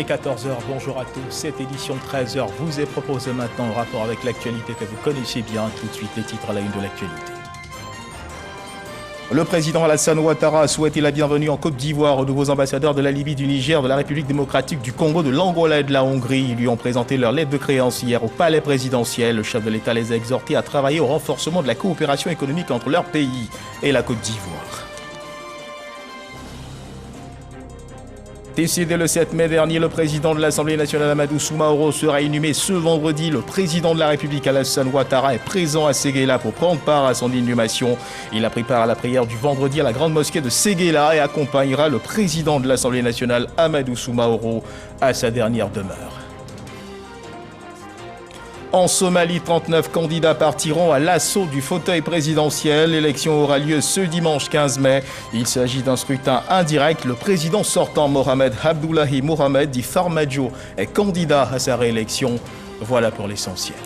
est 14 h, bonjour à tous. Cette édition de 13 h vous est proposée maintenant en rapport avec l'actualité que vous connaissez bien. Tout de suite, les titres à la une de l'actualité. Le président Alassane Ouattara a souhaité la bienvenue en Côte d'Ivoire aux nouveaux ambassadeurs de la Libye, du Niger, de la République démocratique du Congo, de l'Angola et de la Hongrie. Ils lui ont présenté leur lettre de créance hier au palais présidentiel. Le chef de l'État les a exhortés à travailler au renforcement de la coopération économique entre leur pays et la Côte d'Ivoire. Décédé le 7 mai dernier, le président de l'Assemblée nationale Amadou Soumaoro sera inhumé ce vendredi. Le président de la République Alassane Ouattara est présent à Séguéla pour prendre part à son inhumation. Il a pris part à la prière du vendredi à la grande mosquée de Séguéla et accompagnera le président de l'Assemblée nationale Amadou Soumaoro à sa dernière demeure. En Somalie, 39 candidats partiront à l'assaut du fauteuil présidentiel. L'élection aura lieu ce dimanche 15 mai. Il s'agit d'un scrutin indirect. Le président sortant, Mohamed Abdullahi Mohamed, dit Farmajo, est candidat à sa réélection. Voilà pour l'essentiel.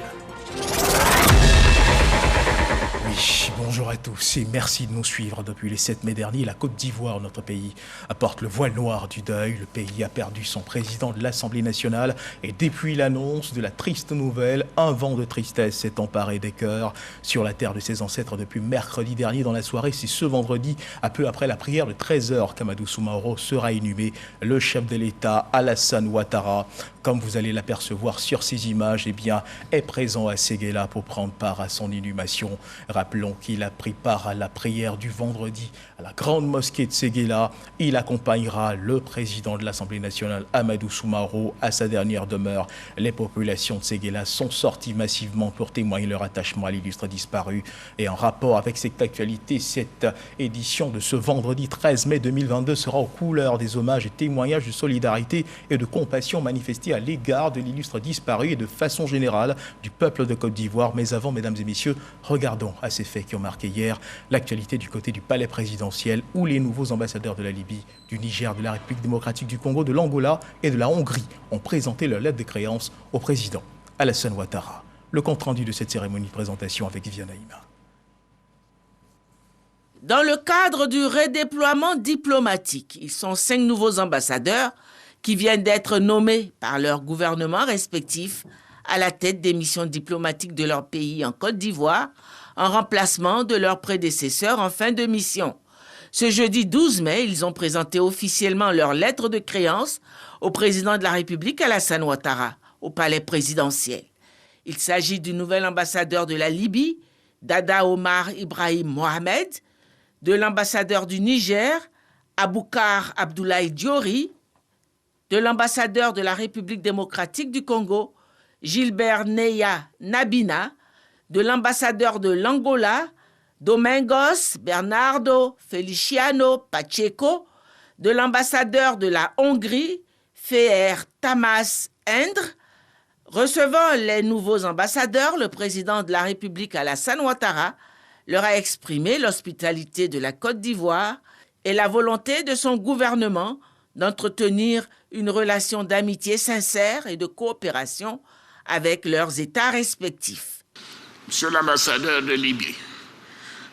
Bonjour à tous et merci de nous suivre. Depuis le 7 mai dernier, la Côte d'Ivoire, notre pays, porte le voile noir du deuil. Le pays a perdu son président de l'Assemblée nationale et depuis l'annonce de la triste nouvelle, un vent de tristesse s'est emparé des cœurs sur la terre de ses ancêtres depuis mercredi dernier dans la soirée. C'est ce vendredi, un peu après la prière de 13 h, qu'Amadou Soumaoro sera inhumé. Le chef de l'État, Alassane Ouattara, comme vous allez l'apercevoir sur ces images, est présent à Séguéla pour prendre part à son inhumation. Rappelons qu'il a pris part à la prière du vendredi à la grande mosquée de Séguéla. Il accompagnera le président de l'Assemblée nationale, Amadou Soumaoro, à sa dernière demeure. Les populations de Séguéla sont sorties massivement pour témoigner leur attachement à l'illustre disparu. Et en rapport avec cette actualité, cette édition de ce vendredi 13 mai 2022 sera aux couleurs des hommages et témoignages de solidarité et de compassion manifestés à l'égard de l'illustre disparu et de façon générale du peuple de Côte d'Ivoire. Mais avant, mesdames et messieurs, regardons à ces faits qui ont marqué hier l'actualité du côté du palais présidentiel où les nouveaux ambassadeurs de la Libye, du Niger, de la République démocratique du Congo, de l'Angola et de la Hongrie ont présenté leur lettre de créance au président Alassane Ouattara. Le compte-rendu de cette cérémonie de présentation avec Viviane Aïma. Dans le cadre du redéploiement diplomatique, ils sont 5 nouveaux ambassadeurs qui viennent d'être nommés par leurs gouvernements respectifs à la tête des missions diplomatiques de leur pays en Côte d'Ivoire, en remplacement de leurs prédécesseurs en fin de mission. Ce jeudi 12 mai, ils ont présenté officiellement leur lettre de créance au président de la République, Alassane Ouattara, au palais présidentiel. Il s'agit du nouvel ambassadeur de la Libye, Dada Omar Ibrahim Mohamed, de l'ambassadeur du Niger, Aboukar Abdoulaye Diori, de l'ambassadeur de la République démocratique du Congo, Gilbert Neya Nabina, de l'ambassadeur de l'Angola, Domingos Bernardo Feliciano Pacheco, de l'ambassadeur de la Hongrie, Feher Tamas Endre. Recevant les nouveaux ambassadeurs, le président de la République Alassane Ouattara leur a exprimé l'hospitalité de la Côte d'Ivoire et la volonté de son gouvernement d'entretenir une relation d'amitié sincère et de coopération avec leurs États respectifs. Monsieur l'ambassadeur de Libye,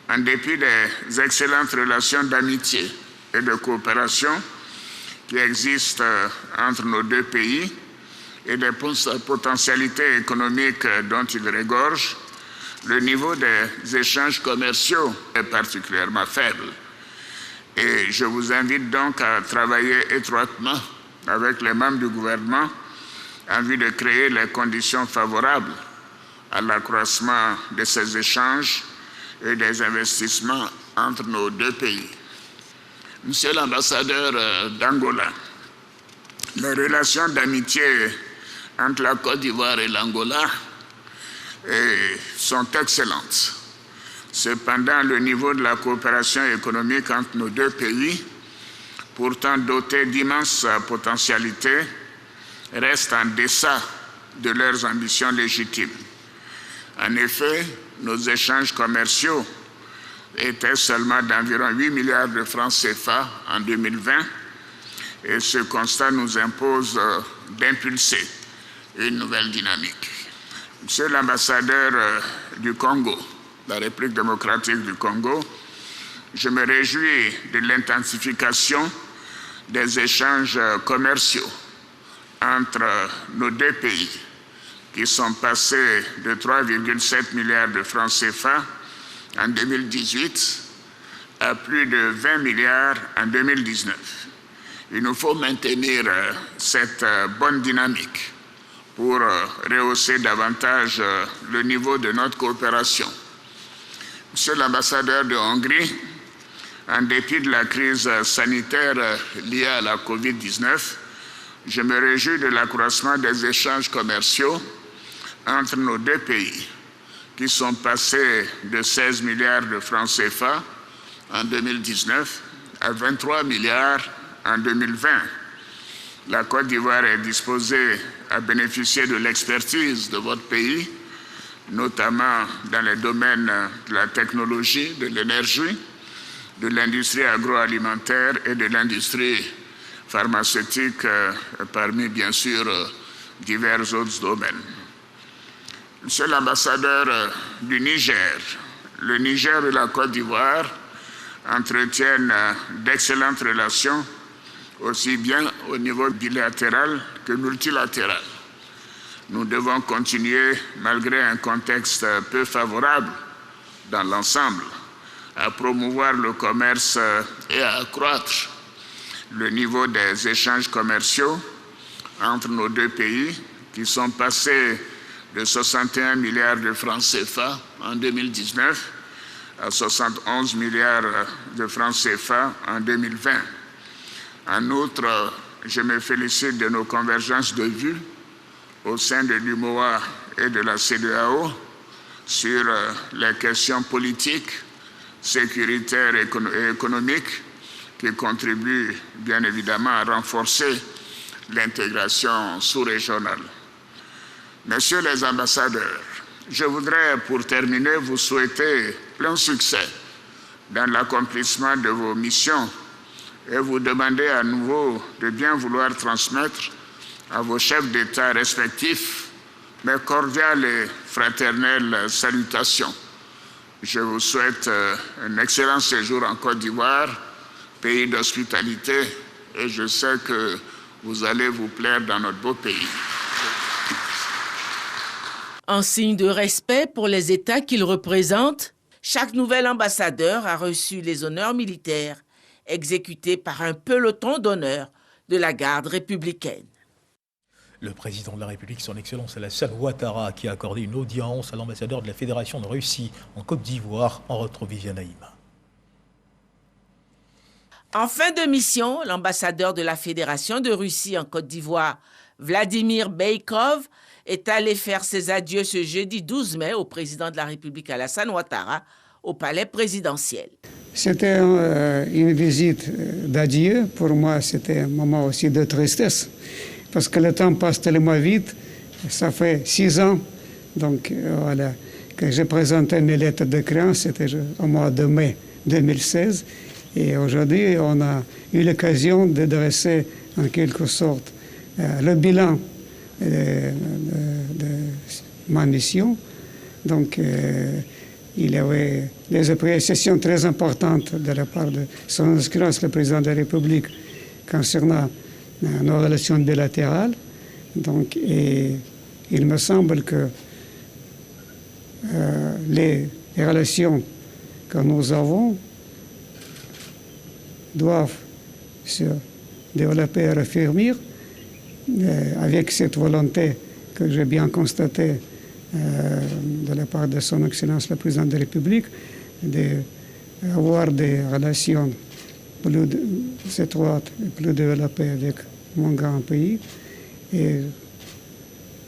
en dépit des excellentes relations d'amitié et de coopération qui existent entre nos deux pays et des potentialités économiques dont ils regorgent, le niveau des échanges commerciaux est particulièrement faible. Et je vous invite donc à travailler étroitement avec les membres du gouvernement en vue de créer les conditions favorables à l'accroissement de ces échanges et des investissements entre nos deux pays. Monsieur l'ambassadeur d'Angola, les relations d'amitié entre la Côte d'Ivoire et l'Angola sont excellentes. Cependant, le niveau de la coopération économique entre nos deux pays, pourtant dotés d'immenses potentialités, reste en deçà de leurs ambitions légitimes. En effet, nos échanges commerciaux étaient seulement d'environ 8 milliards de francs CFA en 2020 et ce constat nous impose d'impulser une nouvelle dynamique. Monsieur l'ambassadeur du Congo, la République démocratique du Congo, je me réjouis de l'intensification des échanges commerciaux entre nos deux pays, qui sont passés de 3,7 milliards de francs CFA en 2018 à plus de 20 milliards en 2019. Il nous faut maintenir cette bonne dynamique pour rehausser davantage le niveau de notre coopération. Monsieur l'ambassadeur de Hongrie, en dépit de la crise sanitaire liée à la COVID-19, je me réjouis de l'accroissement des échanges commerciaux entre nos deux pays, qui sont passés de 16 milliards de francs CFA en 2019 à 23 milliards en 2020. La Côte d'Ivoire est disposée à bénéficier de l'expertise de votre pays, notamment dans les domaines de la technologie, de l'énergie, de l'industrie agroalimentaire et de l'industrie pharmaceutique, parmi bien sûr divers autres domaines. Monsieur l'ambassadeur du Niger, le Niger et la Côte d'Ivoire entretiennent d'excellentes relations, aussi bien au niveau bilatéral que multilatéral. Nous devons continuer, malgré un contexte peu favorable dans l'ensemble, à promouvoir le commerce et à accroître le niveau des échanges commerciaux entre nos deux pays, qui sont passés de 61 milliards de francs CFA en 2019 à 71 milliards de francs CFA en 2020. En outre, je me félicite de nos convergences de vues au sein de l'UMOA et de la CEDEAO sur les questions politiques, sécuritaires et économiques qui contribuent bien évidemment à renforcer l'intégration sous-régionale. Messieurs les ambassadeurs, je voudrais pour terminer vous souhaiter plein succès dans l'accomplissement de vos missions et vous demander à nouveau de bien vouloir transmettre à vos chefs d'État respectifs mes cordiales et fraternelles salutations. Je vous souhaite un excellent séjour en Côte d'Ivoire, pays d'hospitalité, et je sais que vous allez vous plaire dans notre beau pays. En signe de respect pour les États qu'il représente, chaque nouvel ambassadeur a reçu les honneurs militaires exécutés par un peloton d'honneur de la garde républicaine. Le président de la République, son Excellence Alassane Ouattara, qui a accordé une audience à l'ambassadeur de la Fédération de Russie en Côte d'Ivoire, en retrouve Viviane Naïma. En fin de mission, l'ambassadeur de la Fédération de Russie en Côte d'Ivoire, Vladimir Beykov, est allé faire ses adieux ce jeudi 12 mai au président de la République Alassane Ouattara au palais présidentiel. C'était une visite d'adieu. Pour moi, c'était un moment aussi de tristesse, parce que le temps passe tellement vite. Ça fait 6 ans donc, voilà, que j'ai présenté mes lettres de créance, c'était au mois de mai 2016. Et aujourd'hui, on a eu l'occasion de dresser en quelque sorte le bilan de ma mission. Donc, il y avait des appréciations très importantes de la part de son Excellence le Président de la République concernant nos relations bilatérales. Donc, et il me semble que les relations que nous avons doivent se développer et raffermir avec cette volonté que j'ai bien constatée de la part de son Excellence le Président de la République d'avoir des relations plus étroites et plus développées avec mon grand pays. Et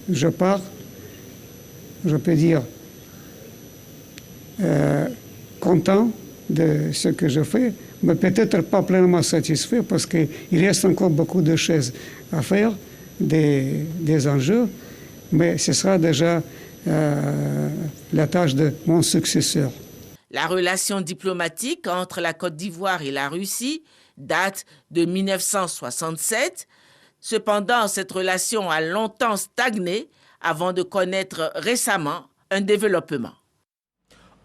je pars, je peux dire, content de ce que je fais, mais peut-être pas pleinement satisfait parce qu'il reste encore beaucoup de choses à faire, des enjeux, mais ce sera déjà la tâche de mon successeur. La relation diplomatique entre la Côte d'Ivoire et la Russie date de 1967. Cependant, cette relation a longtemps stagné avant de connaître récemment un développement.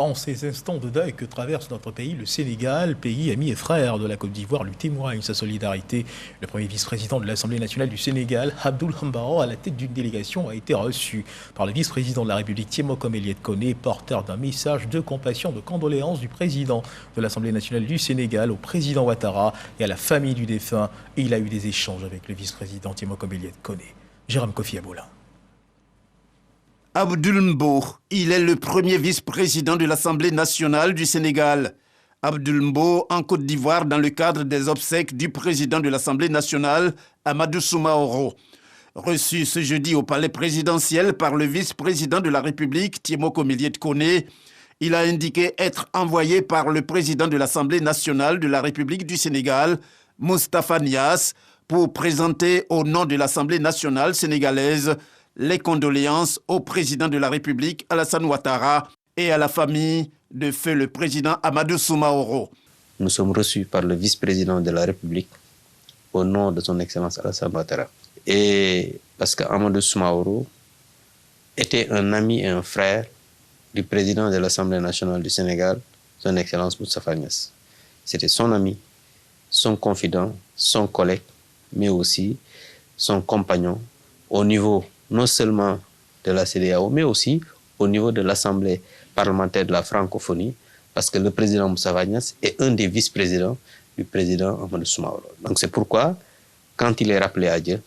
En ces instants de deuil que traverse notre pays, le Sénégal, pays ami et frère de la Côte d'Ivoire, lui témoigne sa solidarité. Le premier vice-président de l'Assemblée nationale du Sénégal, Abdoul Hambaro, à la tête d'une délégation, a été reçu par le vice-président de la République, Tiemokom Eliette-Koné, porteur d'un message de compassion, de condoléances du président de l'Assemblée nationale du Sénégal au président Ouattara et à la famille du défunt. Et il a eu des échanges avec le vice-président Tiemokom Eliette-Koné. Jérôme Kofi Aboula. Abdoul Mbo, il est le premier vice-président de l'Assemblée nationale du Sénégal. Abdoul Mbo en Côte d'Ivoire dans le cadre des obsèques du président de l'Assemblée nationale, Amadou Soumaoro. Reçu ce jeudi au palais présidentiel par le vice-président de la République, Tiemokom Eliette-Koné, il a indiqué être envoyé par le président de l'Assemblée nationale de la République du Sénégal, Moustapha Niasse, pour présenter au nom de l'Assemblée nationale sénégalaise les condoléances au président de la République, Alassane Ouattara, et à la famille de feu le président Amadou Soumaoro. Nous sommes reçus par le vice-président de la République au nom de son Excellence Alassane Ouattara. Et parce qu'Amadou Soumaoro était un ami et un frère du président de l'Assemblée nationale du Sénégal, son Excellence Moustapha Niasse. C'était son ami, son confident, son collègue, mais aussi son compagnon au niveau non seulement de la CEDEAO, mais aussi au niveau de l'Assemblée parlementaire de la francophonie, parce que le président Moustapha Niasse est un des vice-présidents du président Amadou Soumaoro. Donc c'est pourquoi, quand il est rappelé à Dieu,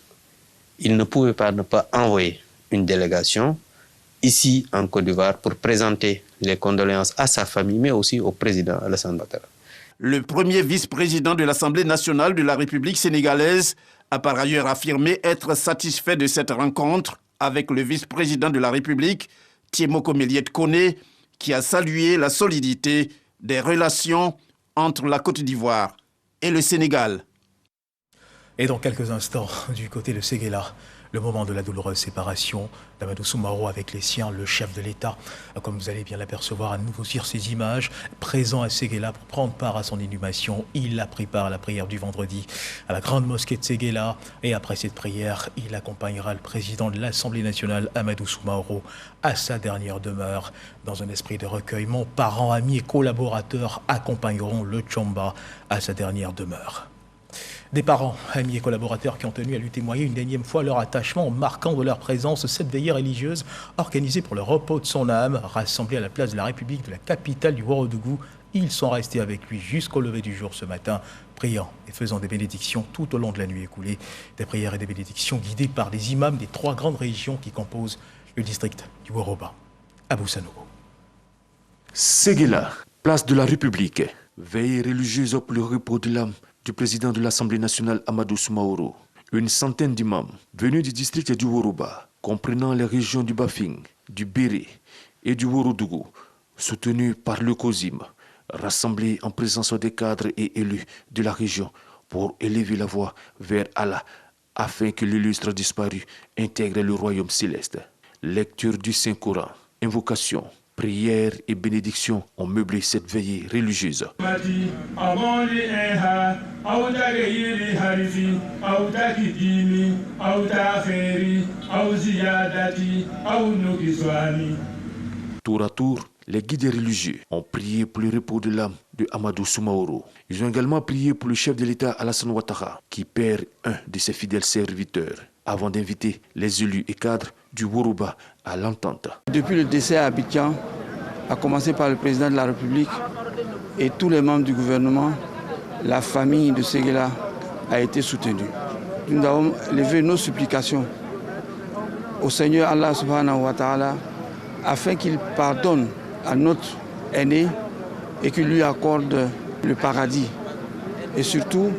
il ne pouvait pas ne pas envoyer une délégation ici en Côte d'Ivoire pour présenter les condoléances à sa famille, mais aussi au président Alassane Ouattara. Le premier vice-président de l'Assemblée nationale de la République sénégalaise a par ailleurs affirmé être satisfait de cette rencontre avec le vice-président de la République, Tiemokom Eliette-Koné, qui a salué la solidité des relations entre la Côte d'Ivoire et le Sénégal. Et dans quelques instants, du côté de Séguéla, le moment de la douloureuse séparation d'Amadou Soumaoro avec les siens, le chef de l'État. Comme vous allez bien l'apercevoir à nouveau sur ces images, présent à Séguéla pour prendre part à son inhumation. Il a pris part à la prière du vendredi à la grande mosquée de Séguéla. Et après cette prière, il accompagnera le président de l'Assemblée nationale, Amadou Soumaoro, à sa dernière demeure. Dans un esprit de recueillement, parents, amis et collaborateurs accompagneront le Tchamba à sa dernière demeure. Des parents, amis et collaborateurs qui ont tenu à lui témoigner une énième fois leur attachement en marquant de leur présence cette veillée religieuse organisée pour le repos de son âme, rassemblée à la place de la République de la capitale du Ouagadougou. Ils sont restés avec lui jusqu'au lever du jour ce matin, priant et faisant des bénédictions tout au long de la nuit écoulée. Des prières et des bénédictions guidées par les imams des 3 grandes régions qui composent le district du Woroba. Abou Sanogo. Séguéla, place de la République. Veillée religieuse pour le repos de l'âme du président de l'Assemblée nationale Amadou Soumaoro. Une centaine d'imams venus du district du Woroba, comprenant les régions du Bafing, du Béré et du Ouagadougou, soutenus par le COSIM, rassemblés en présence des cadres et élus de la région pour élever la voix vers Allah afin que l'illustre disparu intègre le royaume céleste. Lecture du Saint-Coran, invocation, prières et bénédictions ont meublé cette veillée religieuse. Tour à tour, les guides religieux ont prié pour le repos de l'âme de Amadou Soumaoro. Ils ont également prié pour le chef de l'État Alassane Ouattara, qui perd un de ses fidèles serviteurs, avant d'inviter les élus et cadres du Woroba à l'entente. Depuis le décès à Abidjan, à commencer par le président de la République et tous les membres du gouvernement, la famille de Séguéla a été soutenue. Nous avons levé nos supplications au Seigneur Allah subhanahu wa ta'ala afin qu'il pardonne à notre aîné et qu'il lui accorde le paradis et surtout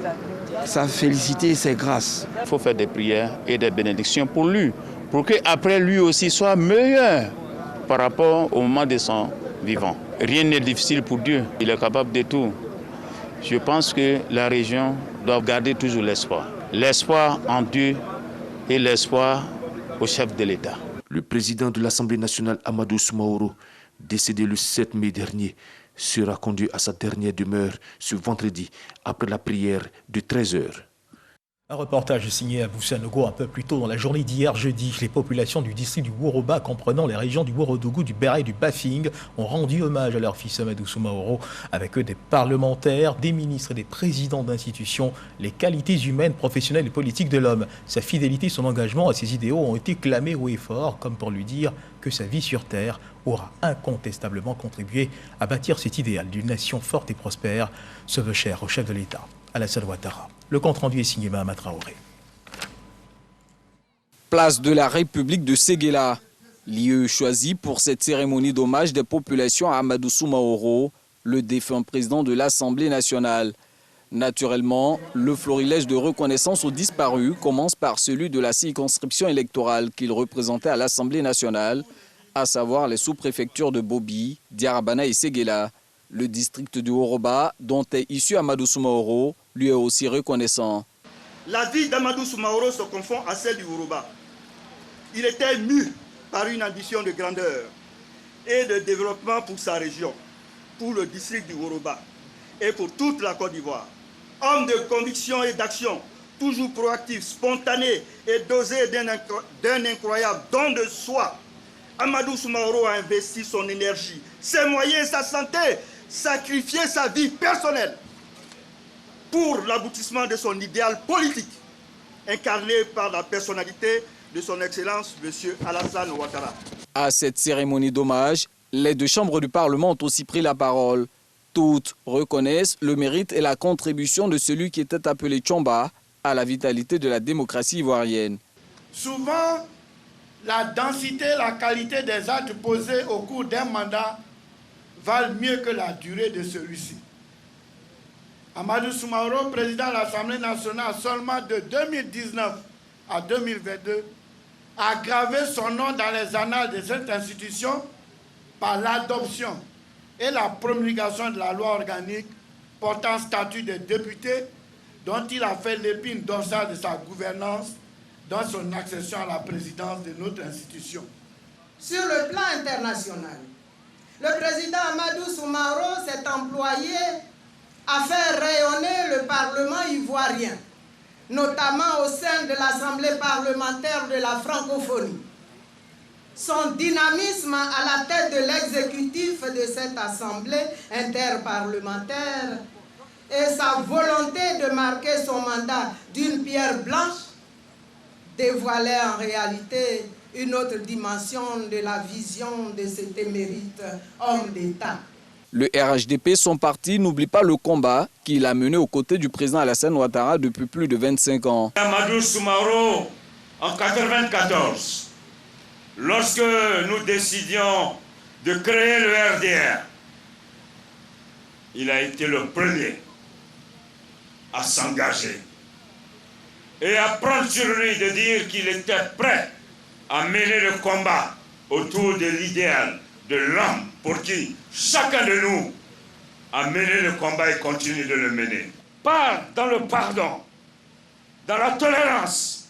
sa félicité et ses grâces. Il faut faire des prières et des bénédictions pour lui, pour qu'après lui aussi soit meilleur par rapport au moment de son vivant. Rien n'est difficile pour Dieu, il est capable de tout. Je pense que la région doit garder toujours l'espoir. L'espoir en Dieu et l'espoir au chef de l'État. Le président de l'Assemblée nationale Amadou Soumaoro, décédé le 7 mai dernier, sera conduit à sa dernière demeure ce vendredi après la prière de 13h. Un reportage signé à Boussanogo un peu plus tôt dans la journée d'hier jeudi. Les populations du district du Woroba, comprenant les régions du Worodougou, du Béra et du Bafing, ont rendu hommage à leur fils Amadou Soumaoro. Avec eux, des parlementaires, des ministres et des présidents d'institutions. Les qualités humaines, professionnelles et politiques de l'homme, sa fidélité, son engagement à ses idéaux ont été clamés haut et fort, comme pour lui dire que sa vie sur Terre aura incontestablement contribué à bâtir cet idéal d'une nation forte et prospère, ce vœu cher au chef de l'État, Alassane Ouattara. Le compte-rendu est signé Mahama Traoré. Place de la République de Séguéla, lieu choisi pour cette cérémonie d'hommage des populations à Amadou Soumaoro, le défunt président de l'Assemblée nationale. Naturellement, le florilège de reconnaissance aux disparus commence par celui de la circonscription électorale qu'il représentait à l'Assemblée nationale, à savoir les sous-préfectures de Bobi, Diarabana et Séguéla. Le district du Woroba, dont est issu Amadou Soumaoro, lui est aussi reconnaissant. La vie d'Amadou Soumaoro se confond à celle du Woroba. Il était mu par une ambition de grandeur et de développement pour sa région, pour le district du Woroba et pour toute la Côte d'Ivoire. Homme de conviction et d'action, toujours proactif, spontané et dosé d'un incroyable don de soi, Amadou Soumaoro a investi son énergie, ses moyens, sa santé, sacrifié sa vie personnelle pour l'aboutissement de son idéal politique, incarné par la personnalité de son Excellence, M. Alassane Ouattara. À cette cérémonie d'hommage, les deux chambres du Parlement ont aussi pris la parole. Toutes reconnaissent le mérite et la contribution de celui qui était appelé Tchomba à la vitalité de la démocratie ivoirienne. Souvent, la densité, la qualité des actes posés au cours d'un mandat valent mieux que la durée de celui-ci. Amadou Soumaoro, président de l'Assemblée nationale, seulement de 2019 à 2022, a gravé son nom dans les annales de cette institution par l'adoption et la promulgation de la loi organique portant statut de député, dont il a fait l'épine dorsale de sa gouvernance dans son accession à la présidence de notre institution. Sur le plan international, le président Amadou Soumaoro s'est employé à faire rayonner le Parlement ivoirien, notamment au sein de l'Assemblée parlementaire de la francophonie. Son dynamisme à la tête de l'exécutif de cette Assemblée interparlementaire et sa volonté de marquer son mandat d'une pierre blanche dévoilait en réalité une autre dimension de la vision de cet émérite homme d'État. Le RHDP, son parti, n'oublie pas le combat qu'il a mené aux côtés du président Alassane Ouattara depuis plus de 25 ans. Amadou Soumaoro, en 1994, lorsque nous décidions de créer le RDR, il a été le premier à s'engager et à prendre sur lui de dire qu'il était prêt à mener le combat autour de l'idéal de l'homme pour qui chacun de nous a mené le combat et continue de le mener. Pas dans le pardon, dans la tolérance,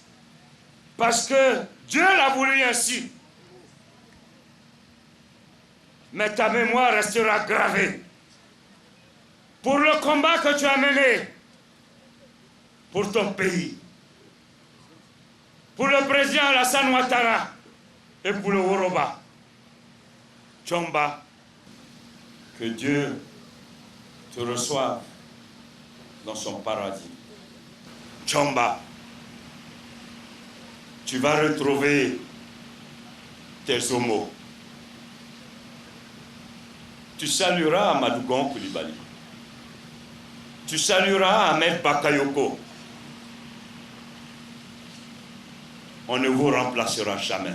parce que Dieu l'a voulu ainsi. Mais ta mémoire restera gravée pour le combat que tu as mené pour ton pays, pour le président Alassane Ouattara et pour le Woroba. Tchomba, que Dieu te reçoive dans son paradis. Tchomba, tu vas retrouver tes homos. Tu salueras Amadou Gon Coulibaly. Tu salueras Ahmed Bakayoko. On ne vous remplacera jamais.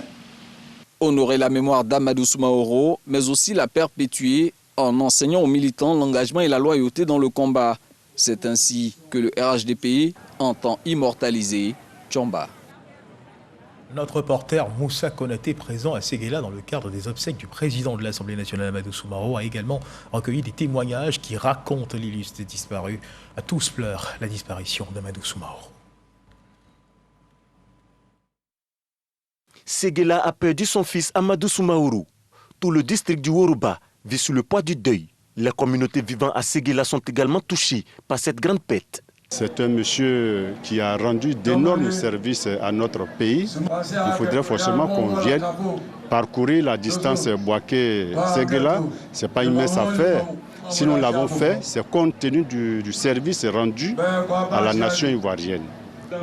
Honorer la mémoire d'Amadou Soumaoro, mais aussi la perpétuer en enseignant aux militants l'engagement et la loyauté dans le combat. C'est ainsi que le RHDP entend immortaliser Tchomba. Notre reporter Moussa Konaté, présent à Séguéla dans le cadre des obsèques du président de l'Assemblée nationale Amadou Soumaoro, a également recueilli des témoignages qui racontent l'illustre disparu. À tous pleurent la disparition d'Amadou Soumaoro. Séguéla a perdu son fils Amadou Soumaoro. Tout le district du Woroba vit sous le poids du deuil. Les communautés vivant à Séguéla sont également touchées par cette grande perte. C'est un monsieur qui a rendu d'énormes services à notre pays. Il faudrait forcément qu'on vienne parcourir la distance Bouaké-Séguéla. Ce n'est pas une mince affaire. Si nous l'avons fait, c'est compte tenu du service rendu à la nation ivoirienne.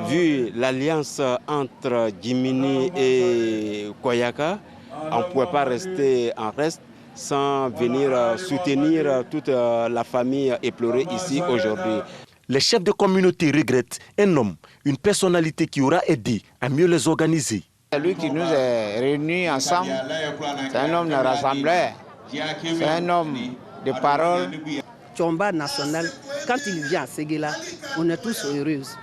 Vu l'alliance entre Djimini et Koyaka, on ne pouvait pas rester en reste sans venir soutenir toute la famille éplorée ici aujourd'hui. Les chefs de communauté regrettent un homme, une personnalité qui aura aidé à mieux les organiser. C'est lui qui nous a réunis ensemble. C'est un homme de rassembleur. C'est un homme de parole. Tchomba national, quand il vient à Séguéla, on est tous heureuses.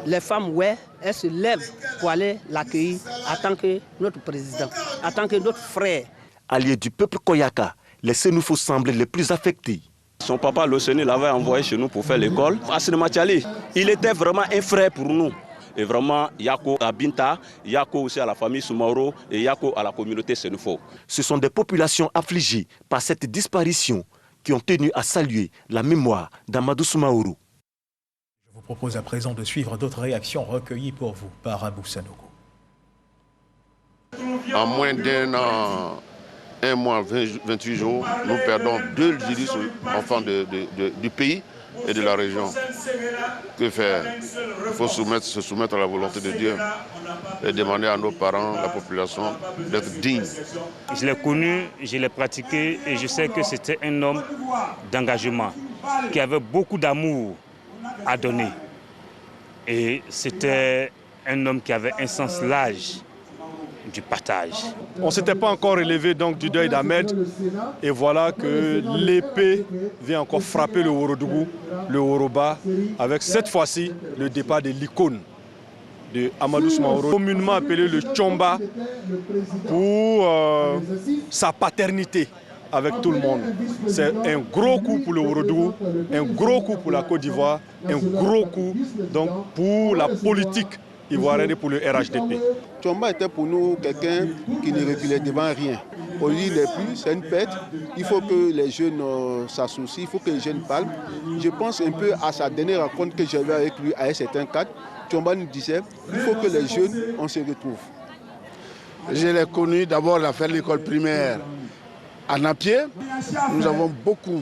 Les femmes, ouais, elles se lèvent pour aller l'accueillir en tant que notre président, en tant que notre frère. Allié du peuple Koyaka, les Sénoufos semblent les plus affectés. Son papa, Loseni, l'avait envoyé chez nous pour faire l'école. Assine Matiali, il était vraiment un frère pour nous. Et vraiment, Yako à Binta, Yako aussi à la famille Soumaoro et Yako à la communauté Sénoufo. Ce sont des populations affligées par cette disparition qui ont tenu à saluer la mémoire d'Amadou Soumaoro. Je vous propose à présent de suivre d'autres réactions recueillies pour vous par Abou Sanogo. En moins d'un an, 1 mois, 28 jours, nous perdons 2 enfants du pays et de la région. Que faire? Il faut se soumettre à la volonté de Dieu et demander à nos parents, la population, d'être dignes. Je l'ai connu, je l'ai pratiqué et je sais que c'était un homme d'engagement, qui avait beaucoup d'amour à donner. Et c'était un homme qui avait un sens large du partage. On ne s'était pas encore relevé donc du deuil d'Ahmed et voilà que l'épée vient encore frapper le Ourodougou, le Woroba, avec cette fois-ci le départ de l'icône de Amadou Soumaoro, communément appelé le Tchomba, pour sa paternité avec tout le monde. C'est un gros coup pour le Ourodougou, un gros coup pour la Côte d'Ivoire, un gros coup donc pour la politique ivoirienne et pour le RHDP. Tchomba était pour nous quelqu'un qui ne reculait devant rien. Aujourd'hui, il n'est plus, c'est une perte. Il faut que les jeunes s'associent, il faut que les jeunes parlent. Je pense un peu à sa dernière rencontre que j'avais avec lui à un certain cadre. Tchomba nous disait il faut que les jeunes, on se retrouve. Je l'ai connu d'abord à faire l'école primaire à Napier. Nous avons beaucoup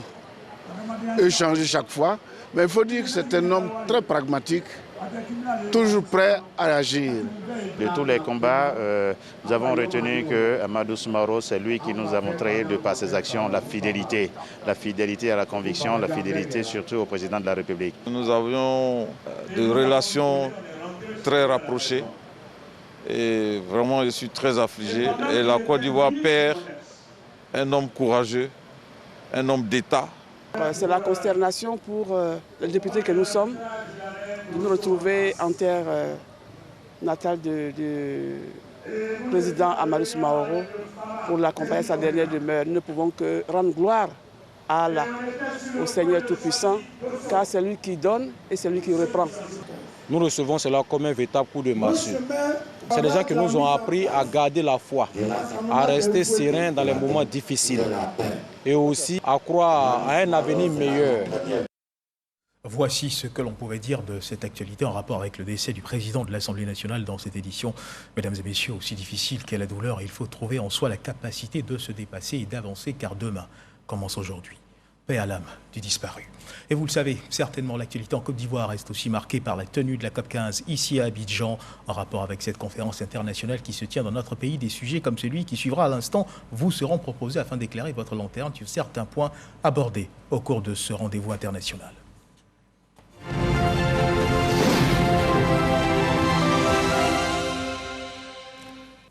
échangé chaque fois. Mais il faut dire que c'est un homme très pragmatique, toujours prêt à agir. De tous les combats, nous avons retenu que Amadou Soumaoro, c'est lui qui nous a montré de par ses actions la fidélité à la conviction, la fidélité surtout au président de la République. Nous avions des relations très rapprochées et vraiment je suis très affligé. Et la Côte d'Ivoire perd un homme courageux, un homme d'État. C'est la consternation pour les députés que nous sommes de nous retrouver en terre natale du président Amadou Soumaoro pour l'accompagner à sa dernière demeure. Nous ne pouvons que rendre gloire à Allah, au Seigneur Tout-Puissant, car c'est lui qui donne et c'est lui qui reprend. Nous recevons cela comme un véritable coup de massue. C'est des gens qui nous ont appris à garder la foi, à rester sereins dans les moments difficiles et aussi à croire à un avenir meilleur. Voici ce que l'on pouvait dire de cette actualité en rapport avec le décès du président de l'Assemblée nationale dans cette édition. Mesdames et messieurs, aussi difficile qu'est la douleur, il faut trouver en soi la capacité de se dépasser et d'avancer, car demain commence aujourd'hui. Paix à l'âme du disparu. Et vous le savez, certainement l'actualité en Côte d'Ivoire reste aussi marquée par la tenue de la COP15 ici à Abidjan, en rapport avec cette conférence internationale qui se tient dans notre pays. Des sujets comme celui qui suivra à l'instant vous seront proposés afin d'éclairer votre lanterne sur certains points abordés au cours de ce rendez-vous international.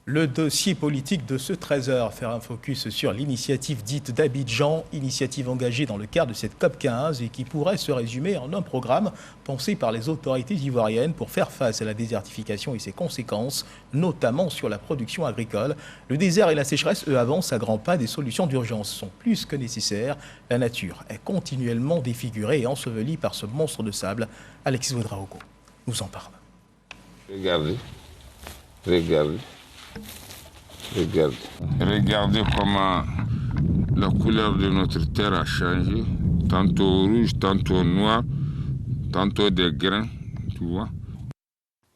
Le dossier politique de ce 13h, faire un focus sur l'initiative dite d'Abidjan, initiative engagée dans le cadre de cette COP15 et qui pourrait se résumer en un programme pensé par les autorités ivoiriennes pour faire face à la désertification et ses conséquences, notamment sur la production agricole. Le désert et la sécheresse, eux, avancent à grands pas. Des solutions d'urgence sont plus que nécessaires. La nature est continuellement défigurée et ensevelie par ce monstre de sable. Alexis Ouedraogo nous en parle. Regardez. Regardez comment la couleur de notre terre a changé, tantôt rouge, tantôt noir, tantôt des grains, tu vois.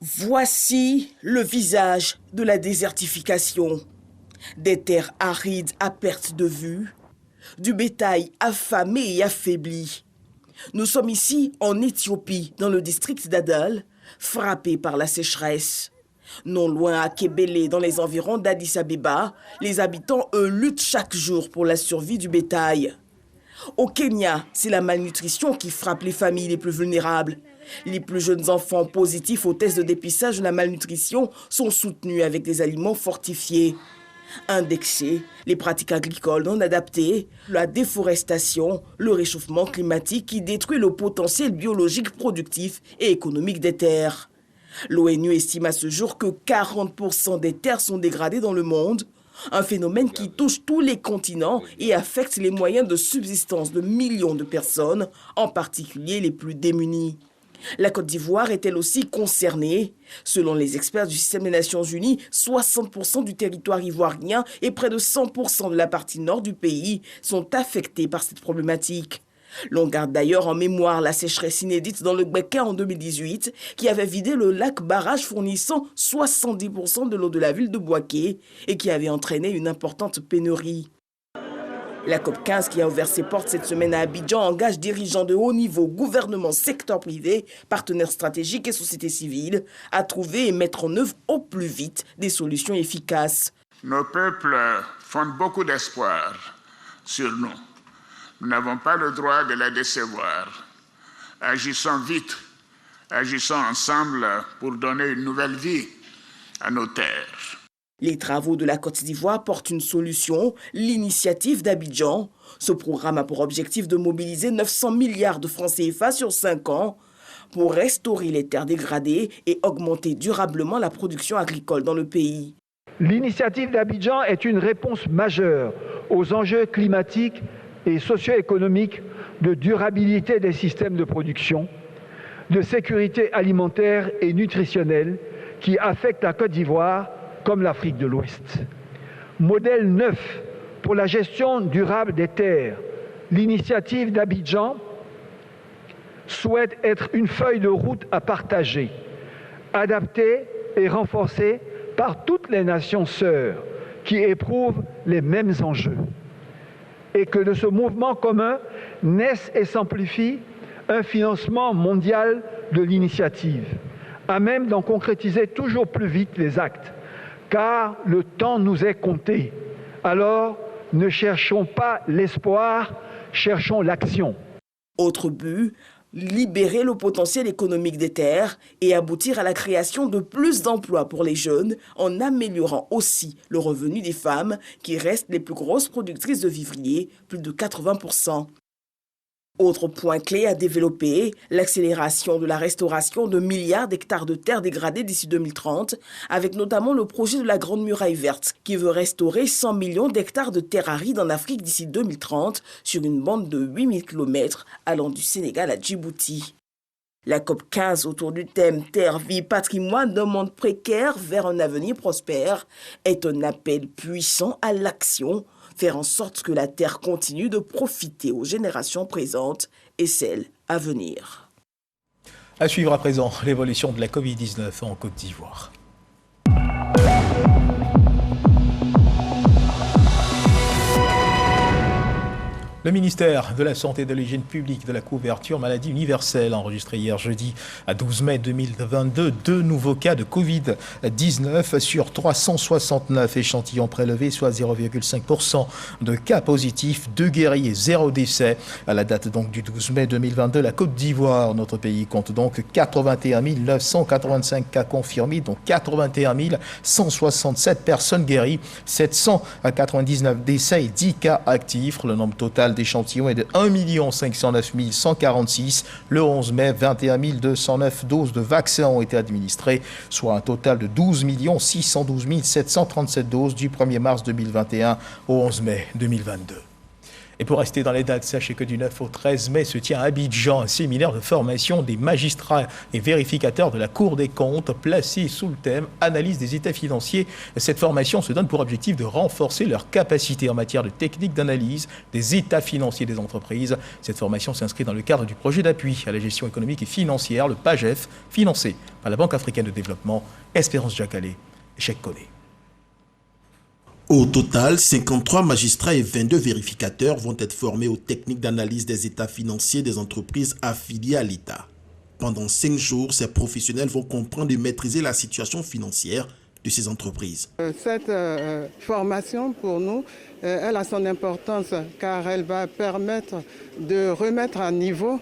Voici le visage de la désertification. Des terres arides à perte de vue, du bétail affamé et affaibli. Nous sommes ici en Éthiopie, dans le district d'Adal, frappé par la sécheresse. Non loin à Kébélé, dans les environs d'Addis Abeba, les habitants, eux, luttent chaque jour pour la survie du bétail. Au Kenya, c'est la malnutrition qui frappe les familles les plus vulnérables. Les plus jeunes enfants positifs aux tests de dépistage de la malnutrition sont soutenus avec des aliments fortifiés. Indexés, les pratiques agricoles non adaptées, la déforestation, le réchauffement climatique qui détruit le potentiel biologique productif et économique des terres. L'ONU estime à ce jour que 40% des terres sont dégradées dans le monde, un phénomène qui touche tous les continents et affecte les moyens de subsistance de millions de personnes, en particulier les plus démunies. La Côte d'Ivoire est elle aussi concernée. Selon les experts du système des Nations Unies, 60% du territoire ivoirien et près de 100% de la partie nord du pays sont affectés par cette problématique. L'on garde d'ailleurs en mémoire la sécheresse inédite dans le Gbeka en 2018 qui avait vidé le lac barrage fournissant 70% de l'eau de la ville de Bouaké et qui avait entraîné une importante pénurie. La COP15 qui a ouvert ses portes cette semaine à Abidjan engage dirigeants de haut niveau, gouvernement, secteur privé, partenaires stratégiques et société civile à trouver et mettre en œuvre au plus vite des solutions efficaces. Nos peuples fondent beaucoup d'espoir sur nous. Nous n'avons pas le droit de les décevoir. Agissons vite, agissons ensemble pour donner une nouvelle vie à nos terres. Les travaux de la Côte d'Ivoire portent une solution, l'initiative d'Abidjan. Ce programme a pour objectif de mobiliser 900 milliards de francs CFA sur 5 ans pour restaurer les terres dégradées et augmenter durablement la production agricole dans le pays. L'initiative d'Abidjan est une réponse majeure aux enjeux climatiques et socio-économiques de durabilité des systèmes de production, de sécurité alimentaire et nutritionnelle qui affectent la Côte d'Ivoire comme l'Afrique de l'Ouest. Modèle neuf pour la gestion durable des terres, l'initiative d'Abidjan souhaite être une feuille de route à partager, adaptée et renforcée par toutes les nations sœurs qui éprouvent les mêmes enjeux. Et que de ce mouvement commun naisse et s'amplifie un financement mondial de l'initiative, à même d'en concrétiser toujours plus vite les actes, car le temps nous est compté. Alors, ne cherchons pas l'espoir, cherchons l'action. Autre but, libérer le potentiel économique des terres et aboutir à la création de plus d'emplois pour les jeunes en améliorant aussi le revenu des femmes qui restent les plus grosses productrices de vivriers, plus de 80%. Autre point clé à développer, l'accélération de la restauration de milliards d'hectares de terres dégradées d'ici 2030, avec notamment le projet de la Grande Muraille Verte, qui veut restaurer 100 millions d'hectares de terres arides en Afrique d'ici 2030, sur une bande de 8000 km allant du Sénégal à Djibouti. La COP15 autour du thème « Terre, vie, patrimoine d'un monde précaire vers un avenir prospère » est un appel puissant à l'action, faire en sorte que la Terre continue de profiter aux générations présentes et celles à venir. À suivre à présent l'évolution de la Covid-19 en Côte d'Ivoire. Le ministère de la Santé et de l'Hygiène publique de la couverture maladie universelle a enregistré hier jeudi à 12 mai 2022 deux nouveaux cas de Covid-19 sur 369 échantillons prélevés, soit 0,5% de cas positifs, 2 guéris et 0 décès. À la date donc du 12 mai 2022, la Côte d'Ivoire, notre pays, compte donc 81 985 cas confirmés, dont 81 167 personnes guéries, 799 décès et 10 cas actifs. Le nombre total d'échantillons est de 1 509 146. Le 11 mai, 21 209 doses de vaccins ont été administrées, soit un total de 12 612 737 doses du 1er mars 2021 au 11 mai 2022. Et pour rester dans les dates, sachez que du 9 au 13 mai se tient à Abidjan un séminaire de formation des magistrats et vérificateurs de la Cour des comptes placé sous le thème « Analyse des états financiers ». Cette formation se donne pour objectif de renforcer leur capacité en matière de technique d'analyse des états financiers des entreprises. Cette formation s'inscrit dans le cadre du projet d'appui à la gestion économique et financière, le PAGEF, financé par la Banque africaine de développement, Espérance Jacalé et Cheikh Koné. Au total, 53 magistrats et 22 vérificateurs vont être formés aux techniques d'analyse des états financiers des entreprises affiliées à l'État. Pendant 5 jours, ces professionnels vont comprendre et maîtriser la situation financière de ces entreprises. Cette formation, pour nous, elle a son importance car elle va permettre de remettre à niveau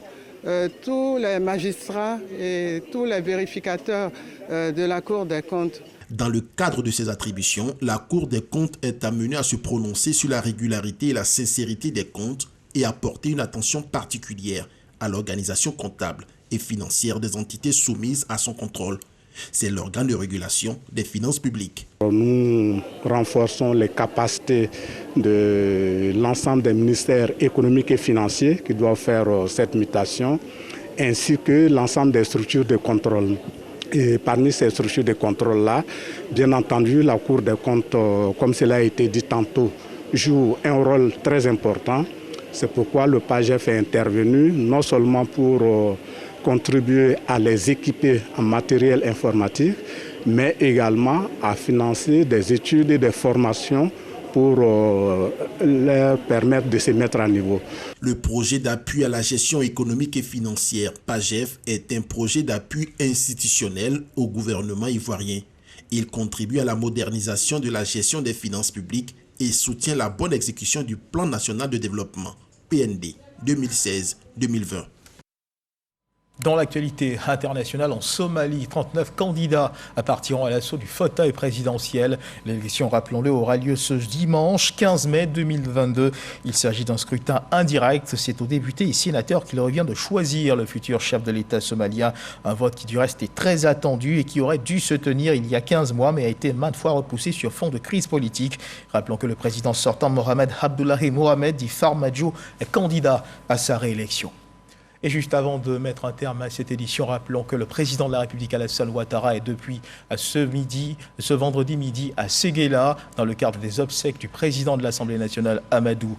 tous les magistrats et tous les vérificateurs de la Cour des comptes. Dans le cadre de ces attributions, la Cour des comptes est amenée à se prononcer sur la régularité et la sincérité des comptes et à porter une attention particulière à l'organisation comptable et financière des entités soumises à son contrôle. C'est l'organe de régulation des finances publiques. Nous renforçons les capacités de l'ensemble des ministères économiques et financiers qui doivent faire cette mutation, ainsi que l'ensemble des structures de contrôle. Et parmi ces structures de contrôle-là, bien entendu, la Cour des comptes, comme cela a été dit tantôt, joue un rôle très important. C'est pourquoi le PAGEF est intervenu, non seulement pour contribuer à les équiper en matériel informatique, mais également à financer des études et des formations pour leur permettre de se mettre à niveau. Le projet d'appui à la gestion économique et financière, PAGEF, est un projet d'appui institutionnel au gouvernement ivoirien. Il contribue à la modernisation de la gestion des finances publiques et soutient la bonne exécution du Plan national de développement, PND, 2016-2020. Dans l'actualité internationale, en Somalie, 39 candidats partiront à l'assaut du fauteuil présidentiel. L'élection, rappelons-le, aura lieu ce dimanche 15 mai 2022. Il s'agit d'un scrutin indirect. C'est aux députés et sénateurs qu'il revient de choisir le futur chef de l'État somalien. Un vote qui du reste est très attendu et qui aurait dû se tenir il y a 15 mois, mais a été maintes fois repoussé sur fond de crise politique. Rappelons que le président sortant Mohamed Abdullahi Mohamed dit Farmajo est candidat à sa réélection. Et juste avant de mettre un terme à cette édition, rappelons que le président de la République Alassane Ouattara est depuis ce vendredi midi à Séguéla, dans le cadre des obsèques du président de l'Assemblée nationale Amadou